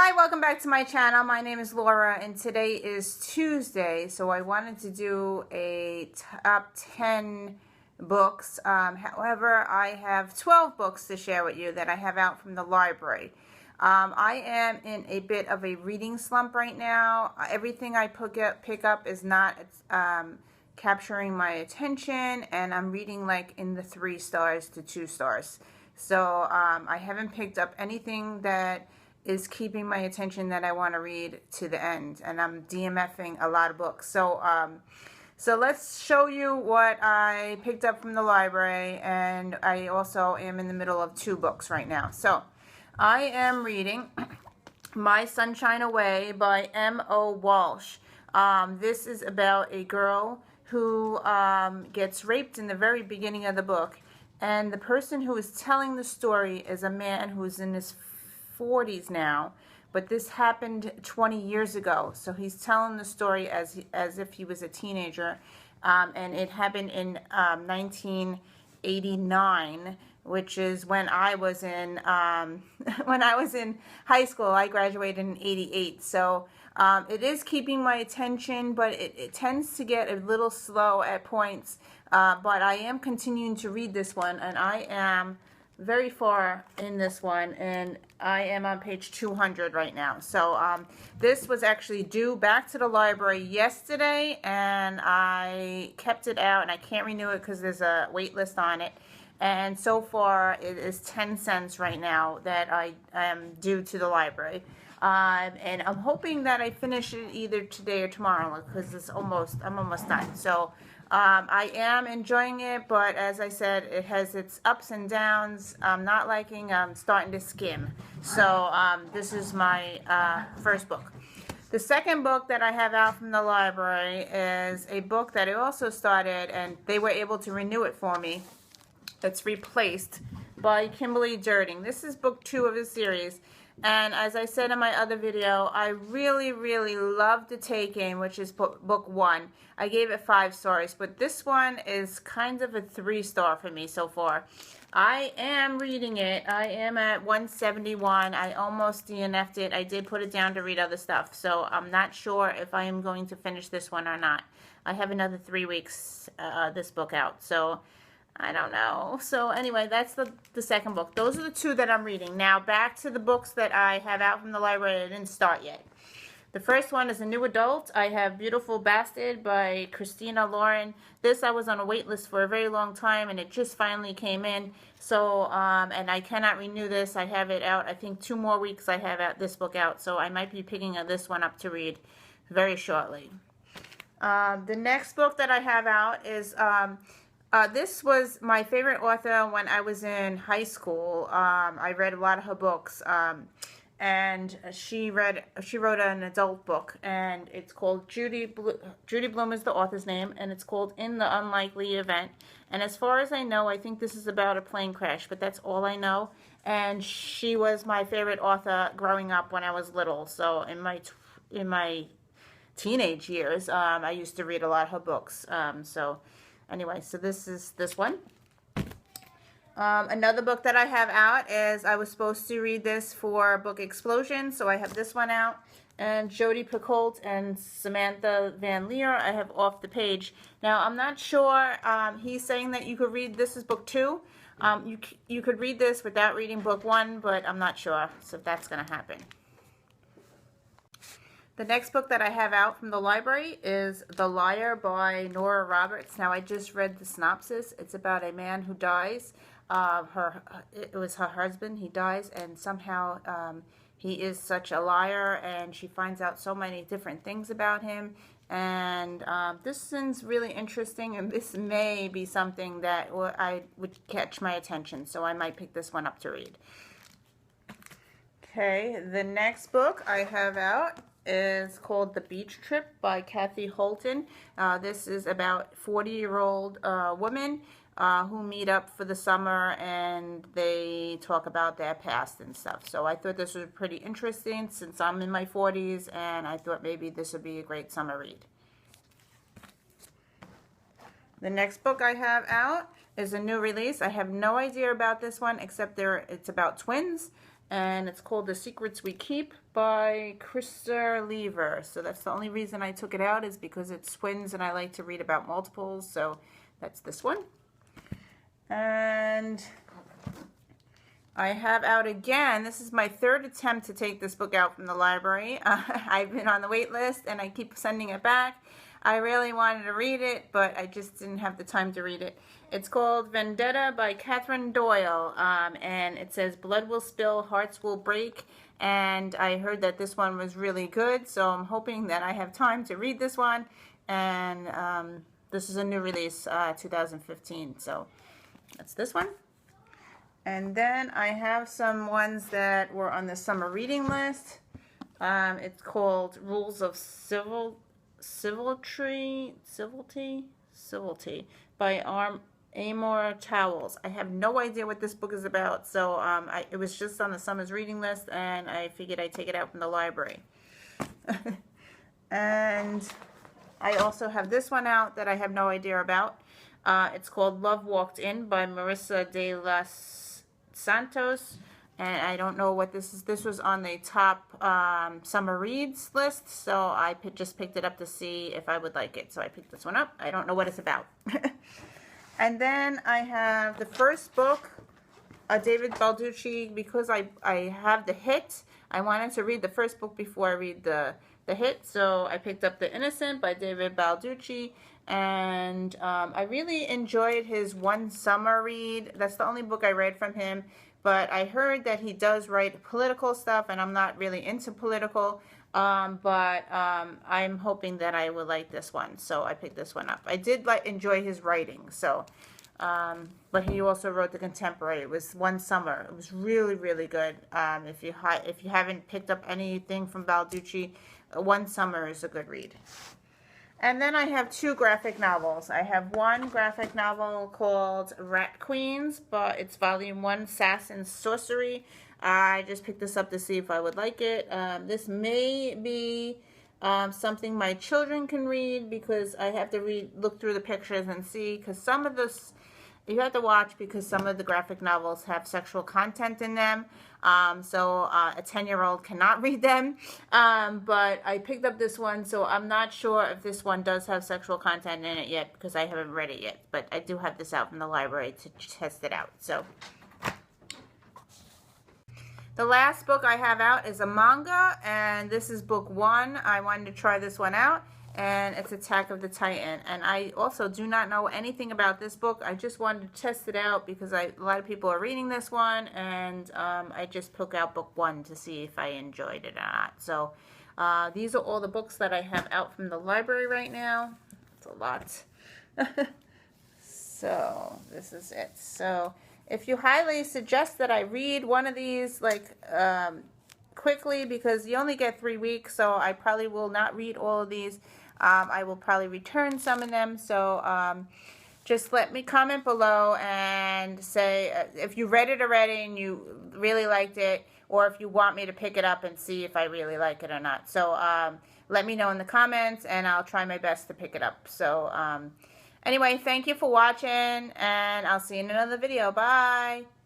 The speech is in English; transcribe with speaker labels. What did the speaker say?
Speaker 1: Hi, welcome back to my channel. My name is Laura and today is Tuesday, so I wanted to do a top 10 books. However, I have 12 books to share with you that I have out from the library. I am in a bit of a reading slump right now. Everything I pick up is not capturing my attention, and I'm reading like in the 3 stars to 2 stars. So I haven't picked up anything that is keeping my attention that I want to read to the end, and I'm DMFing a lot of books. So let's show you what I picked up from the library, and I also am in the middle of 2 books right now. So I am reading My Sunshine Away by M.O. Walsh. This is about a girl who gets raped in the very beginning of the book, and the person who is telling the story is a man who's in his 40s now, but this happened 20 years ago. So he's telling the story as if he was a teenager, and it happened in 1989, which is when I was in when I was in high school. I graduated in 88. So it is keeping my attention, but it tends to get a little slow at points. But I am continuing to read this one, and I am very far in this one, and I am on page 200 right now. So this was actually due back to the library yesterday, and I kept it out, and I can't renew it because there's a wait list on it. And so far it is 10 cents right now that I am due to the library. And I'm hoping that I finish it either today or tomorrow, because I'm almost done. So I am enjoying it, but as I said, it has its ups and downs. I'm not liking starting to skim. So this is my first book. The second book that I have out from the library is a book that I also started, and they were able to renew it for me. It's Replaced by Kimberly Durding. This is book 2 of the series. And as I said in my other video, I really, really love The Taking, which is book 1. I gave it 5 stars, but this one is kind of a 3-star for me so far. I am reading it. I am at 171. I almost DNF'd it. I did put it down to read other stuff, so I'm not sure if I am going to finish this one or not. I have another 3 weeks this book out, so I don't know. So anyway, that's the second book. Those are the 2 that I'm reading. Now back to the books that I have out from the library. I didn't start yet. The first one is a new adult. I have Beautiful Bastard by Christina Lauren. This I was on a wait list for a very long time, and it just finally came in. So, and I cannot renew this. I have it out, I think 2 more weeks I have this book out. So I might be picking this one up to read very shortly. The next book that I have out is... this was my favorite author when I was in high school. I read a lot of her books, and she wrote an adult book, and it's called Judy Blume is the author's name, and it's called In the Unlikely Event. And as far as I know, I think this is about a plane crash, but that's all I know. And she was my favorite author growing up when I was little. So in my teenage years, I used to read a lot of her books. Anyway, so this is this one. Another book that I have out is, I was supposed to read this for Book Explosion, so I have this one out. And Jodi Picoult and Samantha Van Leer, I have Off the Page. Now, I'm not sure, he's saying that you could read, this is book 2. You could read this without reading book 1, but I'm not sure, so if that's going to happen. The next book that I have out from the library is The Liar by Nora Roberts. Now, I just read the synopsis. It's about a man who dies. It was her husband. He dies, and somehow he is such a liar, and she finds out so many different things about him. And this seems really interesting, and this may be something that would catch my attention, so I might pick this one up to read. Okay, the next book I have out is called The Beach Trip by Kathy Holton. This is about 40-year-old women who meet up for the summer, and they talk about their past and stuff. So I thought this was pretty interesting since I'm in my 40s, and I thought maybe this would be a great summer read. The next book I have out is a new release. I have no idea about this one, except it's about twins. and it's called The Secrets We Keep by Krista Lever. So that's the only reason I took it out, is because it's twins and I like to read about multiples. So that's this one. And I have out again, this is my third attempt to take this book out from the library. I've been on the wait list and I keep sending it back. I really wanted to read it, but I just didn't have the time to read it. It's called Vendetta by Catherine Doyle, and it says blood will spill, hearts will break, and I heard that this one was really good, so I'm hoping that I have time to read this one. And this is a new release, 2015, so that's this one. And then I have some ones that were on the summer reading list. It's called Rules of Civility by Amor Towles. I have no idea what this book is about, so it was just on the summer's reading list, and I figured I'd take it out from the library. And I also have this one out that I have no idea about. It's called Love Walked In by Marissa de los Santos. And I don't know what this is. This was on the top summer reads list, so I just picked it up to see if I would like it. So I picked this one up. I don't know what it's about. And then I have the first book, David Balducci, because I have the hit. I wanted to read the first book before I read the hit, so I picked up The Innocent by David Balducci. And I really enjoyed his one summer read. That's the only book I read from him. But I heard that he does write political stuff, and I'm not really into political. But I'm hoping that I will like this one, so I picked this one up. I did enjoy his writing, so. But he also wrote the contemporary. It was one summer. It was really, really good. If you haven't picked up anything from Balducci, One Summer is a good read. And then I have two graphic novels. I have one graphic novel called Rat Queens, but it's volume 1, Sass and Sorcery. I just picked this up to see if I would like it. This may be something my children can read, because I have to look through the pictures and see, because some of this you have to watch, because some of the graphic novels have sexual content in them. So a 10-year-old cannot read them. But I picked up this one, so I'm not sure if this one does have sexual content in it yet, because I haven't read it yet. But I do have this out from the library to test it out. So the last book I have out is a manga, and this is book 1. I wanted to try this one out, and it's Attack of the Titan. And I also do not know anything about this book. I just wanted to test it out because a lot of people are reading this one, and I just took out book 1 to see if I enjoyed it or not. So these are all the books that I have out from the library right now. It's a lot. So this is it. So if you highly suggest that I read one of these quickly, because you only get 3 weeks, so I probably will not read all of these. I will probably return some of them, so just let me comment below and say if you read it already and you really liked it, or if you want me to pick it up and see if I really like it or not. So let me know in the comments, and I'll try my best to pick it up. So anyway, thank you for watching, and I'll see you in another video. Bye!